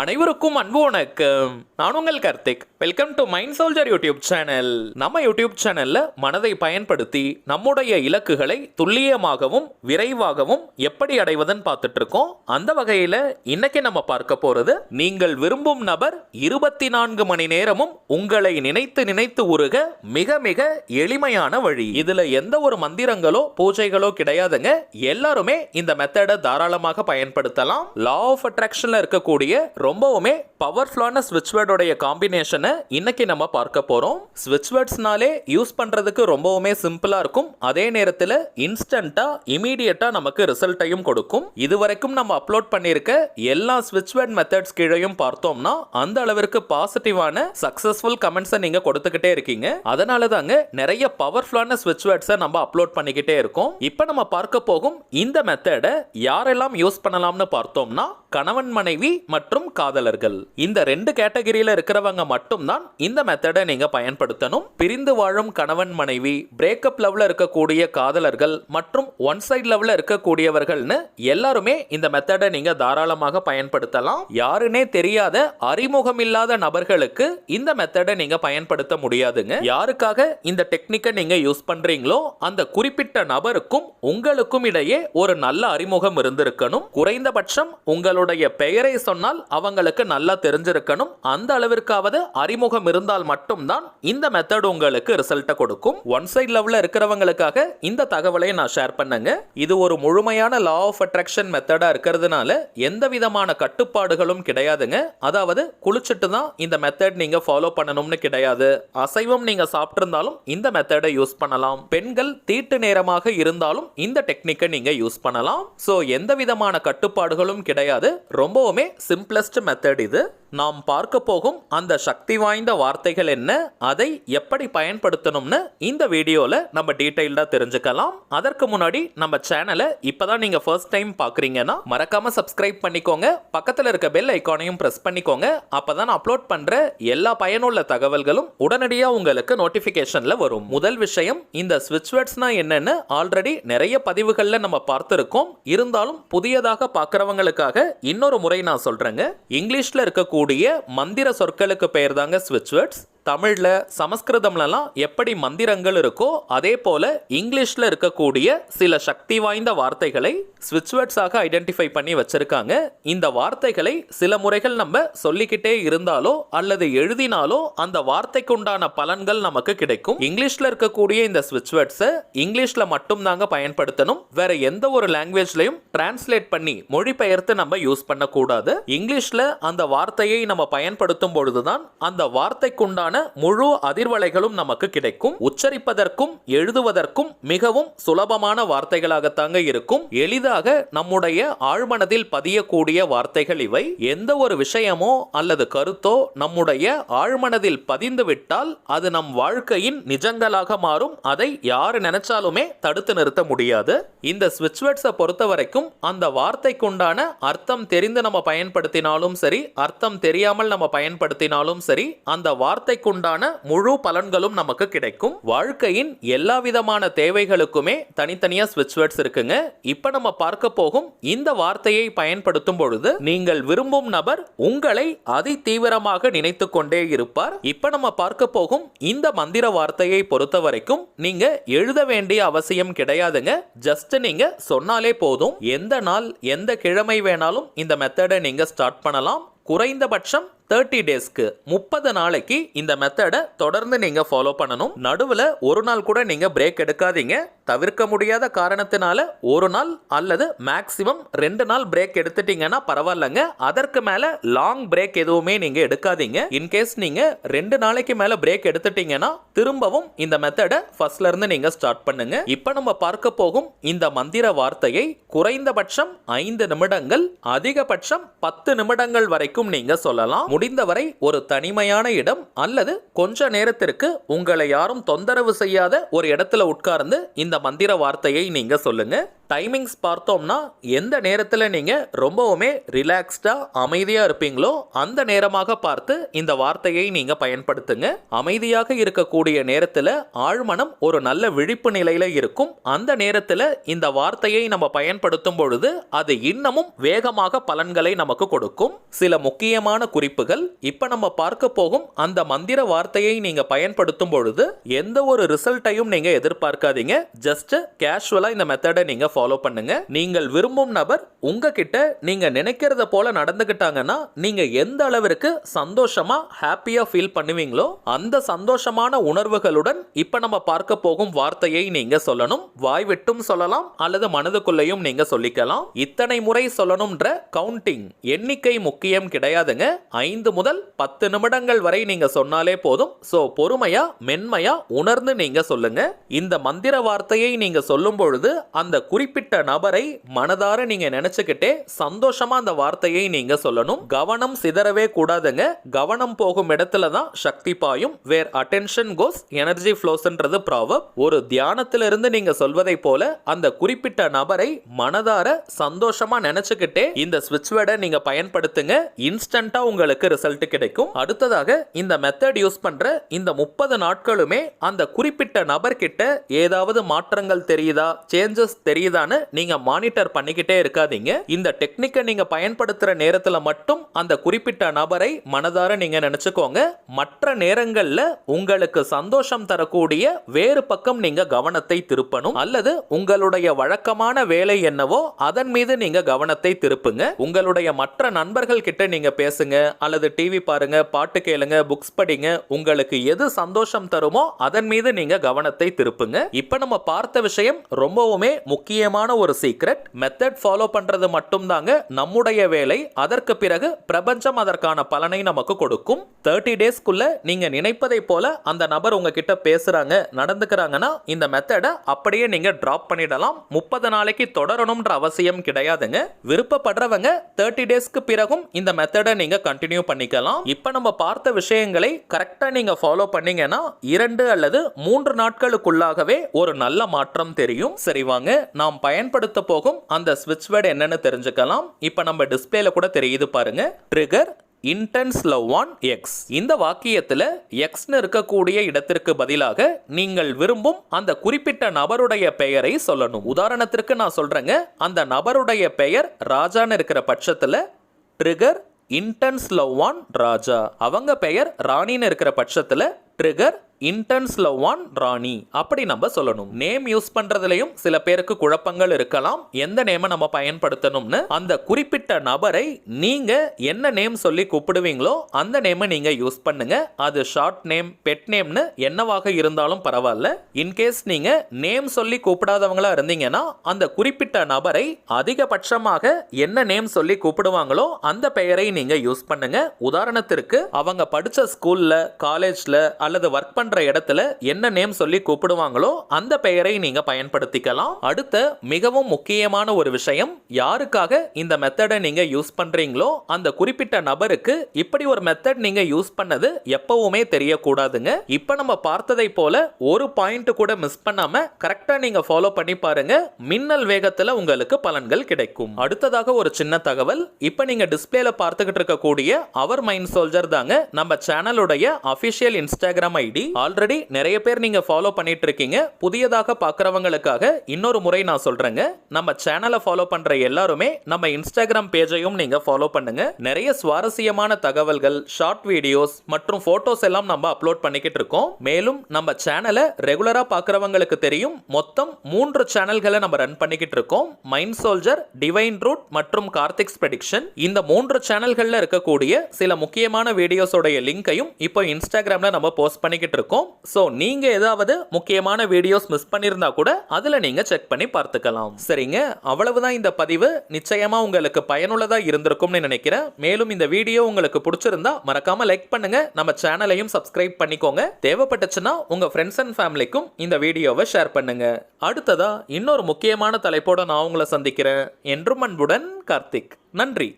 அனைவருக்கும் அன்பு வணக்கம். நான் உங்கள் Karthik. Welcome to mind soldier YouTube channel. நம்ம யூடியூப் சேனல்ல மனதை பயன்படுத்தி நம்முடைய இலக்குகளை துல்லியமாகவும் விரைவாகவும் எப்படி அடைவதுன்னு பார்த்துட்டு இருக்கோம். அந்த வகையில இன்னைக்கு நம்ம பார்க்க போறது, நீங்கள் விரும்பும் நபர் 24 மணி நேரமும் உங்களை நினைத்து நினைத்து உருக மிக மிக எளிமையான வழி. இதுல எந்த ஒரு மந்திரங்களோ பூஜைகளோ கிடையாதுங்க. எல்லாருமே இந்த மெத்தடை தாராளமாக பயன்படுத்தலாம். லா ஆஃப் அட்ராக்ஷன்ல இருக்கக்கூடிய ரொம்பவுமே பவர்ஃபுல்லான ஸ்விட்ச் வேர்டோடைய காம்பினேஷனை இன்னைக்கு நம்ம பார்க்க போறோம். ஸ்விட்ச் வேர்ட்ஸ்னாலே யூஸ் பண்றதுக்கு ரொம்பவுமே சிம்பிளா இருக்கும். அதே நேரத்தில் இன்ஸ்டன்டா இமீடியட்டா நமக்கு ரிசல்ட்டையும் கொடுக்கும். இதுவரைக்கும் நம்ம அப்லோட் பண்ணியிருக்க எல்லா ஸ்விட்ச் வேர்ட் மெத்தட்ஸ் கீழையும் பார்த்தோம்னா அந்த அளவிற்கு பாசிட்டிவான சக்சஸ்ஃபுல் கமெண்ட்ஸை நீங்க கொடுத்துக்கிட்டே இருக்கீங்க. அதனால தாங்க நிறைய பவர்ஃபுல்லான ஸ்விட்ச் வேர்ட்ஸை நம்ம அப்லோட் பண்ணிக்கிட்டே இருக்கோம். இப்போ நம்ம பார்க்க போகும் இந்த மெத்தடை யாரெல்லாம் யூஸ் பண்ணலாம்னு பார்த்தோம்னா, கணவன் மனைவி மற்றும் காதலர்கள், இந்த ரெண்டு கேட்டகரியில இருக்கிறவங்க மட்டும்தான் இந்த மெத்தடை நீங்க பயன்படுத்தணும். பிரிந்து வாழும் கணவன் மனைவி, பிரேக்கப் லெவல்ல இருக்கக்கூடிய காதலர்கள் மற்றும் ஒன் சைடு லெவல்ல இருக்கக்கூடியவர்கள்னு எல்லாருமே இந்த மெத்தடை நீங்க தாராளமாக பயன்படுத்தலாம். யாருன்னே தெரியாத அறிமுகம் இல்லாத நபர்களுக்கு இந்த மெத்தடை நீங்க பயன்படுத்த முடியாதுங்க. யாருக்காக இந்த டெக்னிக்கை நீங்க யூஸ் பண்றீங்களோ அந்த குறிப்பிட்ட நபருக்கும் உங்களுக்கும் இடையே ஒரு நல்ல அறிமுகம் இருந்திருக்கணும். குறைந்தபட்சம் உங்களுடைய பெயரை சொன்னால் அவங்களுக்கு நல்லா தெரிஞ்சிருக்கணும். அந்த அளவிற்காவது அறிமுகம் இருந்தால் மட்டும்தான் இந்த மெத்தட் உங்களுக்கு ரிசல்ட்டை கொடுக்கும். ஒன் சைடு லெவல்ல இருக்கிறவங்களுக்காக இந்த தகவலை நான் ஷேர் பண்ணேங்க. இது ஒரு முழுமையான லா ஆஃப் அட்ராக்ஷன் மெத்தடா இருக்கிறதுனால எந்த விதமான கட்டுப்பாடுகளும் கிடையாதுங்க. அதாவது குளிச்சுட்டு தான் இந்த மெத்தட் நீங்க ஃபாலோ பண்ணணும்னு கிடையாது. அசைவம் நீங்க சாப்பிட்டிருந்தாலும் இந்த மெத்தடை யூஸ் பண்ணலாம். பெண்கள் தீட்டு நேரமாக இருந்தாலும் இந்த டெக்னிக்கை நீங்க யூஸ் பண்ணலாம். சோ எந்த விதமான கட்டுப்பாடுகளும் கிடையாது. ரொம்பவுமே சிம்பிளஸ்ட் மெத்தட் இது. நாம் பார்க்க போகும் அந்த சக்தி வாய்ந்த வார்த்தைகள் என்ன, அதை எப்படி பயன்படுத்தணும்னு இந்த வீடியோல நம்ம டீடைல்டா தெரிஞ்சுக்கலாம். அதற்கு முன்னாடி நம்ம சேனலை இப்பதான் நீங்க ஃபர்ஸ்ட் டைம் பாக்குறீங்கன்னா மறக்காம சப்ஸ்கிரைப் பண்ணிக்கோங்க. பக்கத்துல இருக்க பெல் ஐகானையும் பிரஸ் பண்ணிக்கோங்க. அப்பதான் அப்லோட் பண்ற எல்லா பயனுள்ள தகவல்களும் உடனடியா உங்களுக்கு நோட்டிபிகேஷன்ல வரும். முதல் விஷயம், இந்த ஸ்விட்ச் வேர்ட்ஸ்னா என்னன்னு ஆல்ரெடி நிறைய பதிவுகள்ல நம்ம பார்த்திருக்கோம். இருந்தாலும் புதியதாக பார்க்கறவங்களுக்காக இன்னொரு முறை நான் சொல்றேங்க. இங்கிலீஷ்ல இருக்கக்கூடிய மந்திர சொற்களுக்கு பெயர் தாங்க ஸ்விட்ச் வேர்ட்ஸ். தமிழ்ல சமஸ்கிருதம்லாம் எப்படி மந்திரங்கள் இருக்கோ அதே போல இங்கிலீஷ்ல இருக்கக்கூடிய சில சக்தி வாய்ந்த வார்த்தைகளை ஸ்விட்ச் வேர்ட்ஸாக ஐடென்டிஃபை பண்ணி வச்சிருக்காங்க. இந்த வார்த்தைகளை சில முறைகள் நம்ம சொல்லிக்கிட்டே இருந்தாலோ அல்லது எழுதினாலோ அந்த வார்த்தைக்கு உண்டான பலன்கள் நமக்கு கிடைக்கும். இங்கிலீஷ்ல இருக்கக்கூடிய இந்த ஸ்விட்ச் வேர்ட்ஸை இங்கிலீஷ்ல மட்டும் தாங்க பயன்படுத்தணும். வேற எந்த ஒரு லாங்குவேஜ்லயும் டிரான்ஸ்லேட் பண்ணி மொழிபெயர்த்து நம்ம யூஸ் பண்ணக்கூடாது. இங்கிலீஷ்ல அந்த வார்த்தையை நம்ம பயன்படுத்தும் பொழுதுதான் அந்த வார்த்தைக்குண்டான முழு அதிர்வலைகளும் நமக்கு கிடைக்கும். உச்சரிப்பதற்கும் எழுதுவதற்கும் மிகவும் சுலபமான வார்த்தைகளாகத்தாங்க இருக்கும். எளிதாக நம்முடைய ஆழ்மனதில் பதியக்கூடிய வார்த்தைகள் இவை. எந்த ஒரு விஷயமோ அல்லது கருத்தோ நம்முடைய ஆழ்மனதில் பதிந்து விட்டால் அது நம் வாழ்க்கையின் நிஜங்களாக மாறும். அதை யாரு நினைச்சாலுமே தடுத்து நிறுத்த முடியாது. இந்த ஸ்விட்ச் வேர்ட்ஸை பொறுத்த வரைக்கும் அந்த வார்த்தைக்குண்டான அர்த்தம் தெரிந்து நம்ம பயன்படுத்தினாலும் சரி, அர்த்தம் தெரியாமல் நம்ம பயன்படுத்தினாலும் சரி, அந்த வார்த்தை உண்டான முழு பலன்களும் நமக்கு கிடைக்கும். வாழ்க்கையின் எல்லா விதமான தேவைகளுக்குமே தனித்தனியா ஸ்விட்ச் வேர்ட்ஸ் இருக்குங்க. இப்ப நம்ம பார்க்க போகும் இந்த வார்த்தையை பயன்படுத்தும் பொழுது நீங்கள் விரும்பும் நபர் உங்களை அதி தீவிரமாக நினைத்து கொண்டே இருப்பார். இப்ப நம்ம பார்க்க போகும் இந்த மந்திர வார்த்தையை பொறுத்த வரைக்கும் நீங்க எழுத வேண்டிய அவசியம் கிடையாதுங்க. ஜஸ்ட் நீங்க சொன்னாலே போதும். எந்த நாள் எந்த கிழமை வேணாலும் இந்த மெத்தடை நீங்க ஸ்டார்ட் பண்ணலாம். குறைந்தபட்சம் 30 டேஸ்க்கு 30 நாளைக்கு இந்த மெத்தடை தொடர்ந்து நீங்க ஃபாலோ பண்ணணும். நடுவில் ஒரு நாள் கூட நீங்க பிரேக் எடுக்காதீங்க. தவிர்க்க முடியாத காரணத்தினால ஒரு நாள் அல்லது மேக்சிமம் 2 நாள் பிரேக் எடுத்துட்டீங்கன்னா பரவாயில்லைங்க. அதற்கு மேல லாங் பிரேக் எதுவுமே நீங்க எடுக்காதீங்க. இன்கேஸ் நீங்க 2 நாளைக்கு மேல பிரேக் எடுத்துட்டீங்கன்னா திரும்பவும் இந்த மெத்தடை ஃபர்ஸ்ட்ல இருந்து நீங்க ஸ்டார்ட் பண்ணுங்க. இப்ப நம்ம பார்க்க போகும் இந்த மந்திர வார்த்தையை குறைந்தபட்சம் 5 நிமிடங்கள், அதிகபட்சம் 10 நிமிடங்கள் வரைக்கும் நீங்க சொல்லலாம். முடிந்தவரை ஒரு தனிமையான இடம் அல்லது கொஞ்ச நேரத்திற்கு உங்களை யாரும் தொந்தரவு செய்யாத ஒரு இடத்துல உட்கார்ந்து இந்த மந்திர வார்த்தையை நீங்க சொல்லுங்க. டைமிங்ஸ் பார்த்தோம்னா எந்த நேரத்தில் நீங்கள் ரொம்பவுமே ரிலாக்ஸ்டாக அமைதியாக இருப்பீங்களோ அந்த நேரமாக பார்த்து இந்த வார்த்தையை நீங்கள் பயன்படுத்துங்க. அமைதியாக இருக்கக்கூடிய நேரத்தில் ஆழ்மனம் ஒரு நல்ல விழிப்பு நிலையில் இருக்கும். அந்த நேரத்தில் இந்த வார்த்தையை நம்ம பயன்படுத்தும் பொழுது அது இன்னமும் வேகமாக பலன்களை நமக்கு கொடுக்கும். சில முக்கியமான குறிப்புகள். இப்போ நம்ம பார்க்க போகும் அந்த மந்திர வார்த்தையை நீங்கள் பயன்படுத்தும் பொழுது எந்த ஒரு ரிசல்ட்டையும் நீங்கள் எதிர்பார்க்காதீங்க. ஜஸ்ட் கேஷுவலாக இந்த மெத்தடை நீங்கள் ஃபாலோ பண்ணுங்க. நீங்கள் விரும்பும் நபர் உங்ககிட்ட நீங்க நினைக்கிறத போல நடந்துக்கிட்டாங்கன்னா நீங்க எந்த அளவிற்கு சந்தோஷமா ஹாப்பியா ஃபீல் பண்ணுவீங்களோ அந்த சந்தோஷமான உணர்வுகளுடன் இப்ப நம்ம பார்க்க போகும் வார்த்தையை நீங்க சொல்லணும். வாய் விட்டும் சொல்லலாம் அல்லது மனதுக்குள்ளேயும் நீங்க சொல்லிக்கலாம். இத்தனை முறை சொல்லணும்ன்ற கவுண்டிங் எண்ணிக்கை முக்கியம் கிடையாதுங்க. 5 முதல் 10 நிமிடங்கள் வரை நீங்க சொன்னாலே போதும். சோ பொறுமையா மென்மையா உணர்ந்து நீங்க சொல்லுங்க. இந்த மந்திர வார்த்தையை நீங்க சொல்லும் பொழுது அந்த குறிப்பிட்ட நபரை மனதார நீங்க நினைச்சுக்கிட்டே சந்தோஷமா அந்த வார்த்தையை நீங்க சொல்லணும். கவனம் சிதறவே கூடாதுங்க. கவனம் போகும் இடத்துல தான் சக்தி பாயும். வேர் அட்டென்ஷன் கோஸ் எனர்ஜி ஃப்ளோஸ்ன்றது ப்ராவர்ப். ஒரு தியானத்திலிருந்து நீங்க சொல்வதை போல அந்த குறிப்பிட்ட நபரை மனதார சந்தோஷமா நினைச்சுக்கிட்டே இந்த ஸ்விட்ச் வேர்டை நீங்க பயன்படுத்துங்க. இன்ஸ்டன்டா உங்களுக்கு ரிசல்ட் கிடைக்கும். அடுத்ததாக இந்த மெத்தட் யூஸ் பண்ற இந்த 30 நாட்களுமே அந்த குறிப்பிட்ட நபர் கிட்ட ஏதாவது மாற்றங்கள் தெரியுதா, சேஞ்சஸ் தெரியுதான்னு நீங்க மானிட்டர் பண்ணிக்கிட்டே இருக்காதீங்க. இந்த டெக்னிக்கை நீங்க பயன்படுத்துற நேரத்துல மட்டும் அந்த குறிப்பிட்ட நபரை மனதார நீங்க நினைச்சுக்கோங்க. மற்ற நேரங்கள்ல உங்களுக்கு சந்தோஷம் தரக்கூடிய வேறு பக்கம் நீங்க கவனத்தை திருப்பணும். அல்லது உங்களுடைய வழக்கமான வேலை என்னவோ அதன் மீது நீங்க கவனத்தை திருப்புங்க. உங்களுடைய மற்ற நண்பர்கள் கிட்ட நீங்க பேசுங்க, அல்லது டிவி பாருங்க, பாட்டு கேளுங்க, புக்ஸ் படிங்க. உங்களுக்கு எது சந்தோஷம் தருமோ அதன் மீது நீங்க கவனத்தை திருப்புங்க. இப்ப நம்ம பார்த்த விஷயம் ரொம்பவுமே முக்கியமான ஒரு சீக்ரெட். மெத்தட் ஃபாலோ பண்றது மட்டும் தாங்க நம்முடைய வேலை. அதற்கு பிறகு பிரபஞ்சம் அதற்கான பலனை நமக்கு கொடுக்கும். 30 டேஸ்க்குள்ள நீங்க நினைப்பதை போல அந்த நபர் உங்ககிட்ட பேசுறாங்க, நடந்துக்கிறாங்கன்னா இந்த மெத்தடை அப்படியே நீங்க டிராப் பண்ணிடலாம். 30 நாளைக்கு தொடரணும்ன்ற அவசியம் கிடையாதுங்க. விருப்பப்படுறவங்க 30 டேஸ்க்கு பிறகும் இந்த மெத்தடை நீங்க கண்டினியூ பண்ணிக்கலாம். இப்ப நம்ம பார்த்த விஷயங்களை கரெக்டா நீங்க ஃபாலோ பண்ணீங்கன்னா 2 அல்லது 3 நாட்களுக்குள்ளாகவே ஒரு நல்ல மாற்றம் தெரியும். சரி வாங்க நாம் பயன்படுத்த போகும் அந்த ஸ்விட்ச் வேர்ட் என்னன்னு தெரிஞ்சுக்கலாம். இப்ப நம்ம டிஸ்பிளேல கூட தெரியுது பாருங்க. Trigger intense love on X. இந்த வாக்கியத்தில் எக்ஸ்னு இருக்கக்கூடிய இடத்திற்கு பதிலாக நீங்கள் விரும்பும் அந்த குறிப்பிட்ட நபருடைய பெயரை சொல்லணும். உதாரணத்திற்கு நான் சொல்றேங்க, அந்த நபருடைய பெயர் ராஜான்னு இருக்கிற பட்சத்தில் ட்ரிகர் இன்டென்ஸ் லவ் ஆன் ராஜா. அவங்க பெயர் ராணின்னு இருக்கிற பட்சத்தில் ட்ரிகர் இன்டென்ஸ் லவ் ஆன் ராணி. அப்படி நம்ம சொல்லணும். நேம் யூஸ் பண்றதுலயும் சில பேருக்கு குழப்பங்கள் இருக்கலாம். எந்த நேமை நம்ம பயன்படுத்தணும்னு. அந்த குறிப்பிட்ட நபரை நீங்க என்ன நேம் சொல்லி கூப்பிடுவீங்களோ அந்த நேமை நீங்க யூஸ் பண்ணுங்க. அது ஷார்ட் நேம், பெட் நேம்னு என்னவாக இருந்தாலும் பரவாயில்ல. இன்கேஸ் நீங்க நேம் சொல்லி கூப்பிடாதவங்களா இருந்தீங்கன்னா அந்த குறிப்பிட்ட நபரை அதிகபட்சமாக என்ன நேம் சொல்லி கூப்பிடுவாங்களோ அந்த பெயரை நீங்க யூஸ் பண்ணுங்க. உதாரணத்திற்கு அவங்க படிச்ச ஸ்கூல்ல, காலேஜ்ல அல்லது ஒர்க் பண்ற இடத்துல என்ன நேம் சொல்லி கூப்பிடுவாங்களோ அந்த பெயரை நீங்க பயன்படுத்திக்கலாம். அடுத்த மிகவும் முக்கியமான ஒரு விஷயம், யாருக்காக இந்த மெத்தடை நீங்க யூஸ் பண்றீங்களோ அந்த குறிப்பிட்ட நபருக்கு இப்படி ஒரு மெத்தட் நீங்க யூஸ் பண்ணது எப்பவுமே தெரியக்கூடாதுங்க. இப்ப நம்ம பார்த்ததை போல ஒரு பாயிண்ட் கூட மிஸ் பண்ணாம கரெக்டா நீங்க ஃபாலோ பண்ணி பாருங்க. மின்னல் வேகத்துல உங்களுக்கு பலன்கள் கிடைக்கும். அடுத்ததாக ஒரு சின்ன தகவல், இப்ப நீங்க டிஸ்பிளேல பார்த்துக்கிட்டு இருக்கக்கூடிய அவர் மைண்ட் சோல்ஜர் தாங்க நம்ம சேனலுடைய அபிஷியல் இன்ஸ்டாகிராம் ஐடி. ஆல்ரெடி நிறைய பேர் நீங்க ஃபாலோ பண்ணிட்டு இருக்கீங்க. புதியதாக பார்க்கறவங்களுக்காக இன்னொரு முறை நான் சொல்றேங்க, நம்ம சேனலை ஃபாலோ பண்ற எல்லாருமே நம்ம இன்ஸ்டாகிராம் பேஜையும் நீங்க ஃபாலோ பண்ணுங்க. நிறைய சுவாரஸ்யமான தகவல்கள், ஷார்ட் வீடியோஸ் மற்றும் போட்டோஸ் எல்லாம் நம்ம அப்லோட் பண்ணிக்கிட்டு இருக்கோம். மேலும் நம்ம சேனலை ரெகுலரா பார்க்கறவங்களுக்கு தெரியும், மொத்தம் 3 சேனல்களை நம்ம ரன் பண்ணிக்கிட்டு இருக்கோம். மைண்ட் சோல்ஜர், டிவைன் ரூட் மற்றும் கார்த்திக்ஸ் ப்ரெடிக்ஷன். இந்த 3 சேனல்கள்ல இருக்கக்கூடிய சில முக்கியமான வீடியோஸோட லிங்கையும் இப்போ இன்ஸ்டாகிராம்ல நம்ம போஸ்ட் பண்ணிக்கிட்டு இருக்கோம். சோ நீங்க ஏதாவது முக்கியமான வீடியோஸ் மிஸ் பண்ணிருந்தா கூட அதுல நீங்க செக் பண்ணி பார்த்துக்கலாம். சரிங்க, அவ்வளவுதான் இந்த பதிவு. நிச்சயமா உங்களுக்கு பயனுள்ளதா இருந்திருக்கும்னு நினைக்கிறேன். மேலும் இந்த வீடியோ உங்களுக்கு பிடிச்சிருந்தா மறக்காம லைக் பண்ணுங்க. நம்ம சேனலையும் சப்ஸ்கிரைப் பண்ணிக்கோங்க. தேவைப்பட்டுச்சுன்னா உங்க ஃப்ரெண்ட்ஸ் அண்ட் ஃபேமிலிக்கும் இந்த வீடியோவை ஷேர் பண்ணுங்க. அடுத்ததா இன்னொரு முக்கியமான தலைப்போட நான் உங்களை சந்திக்கிறேன். என்றும் அன்புடன் கார்த்திக். நன்றி.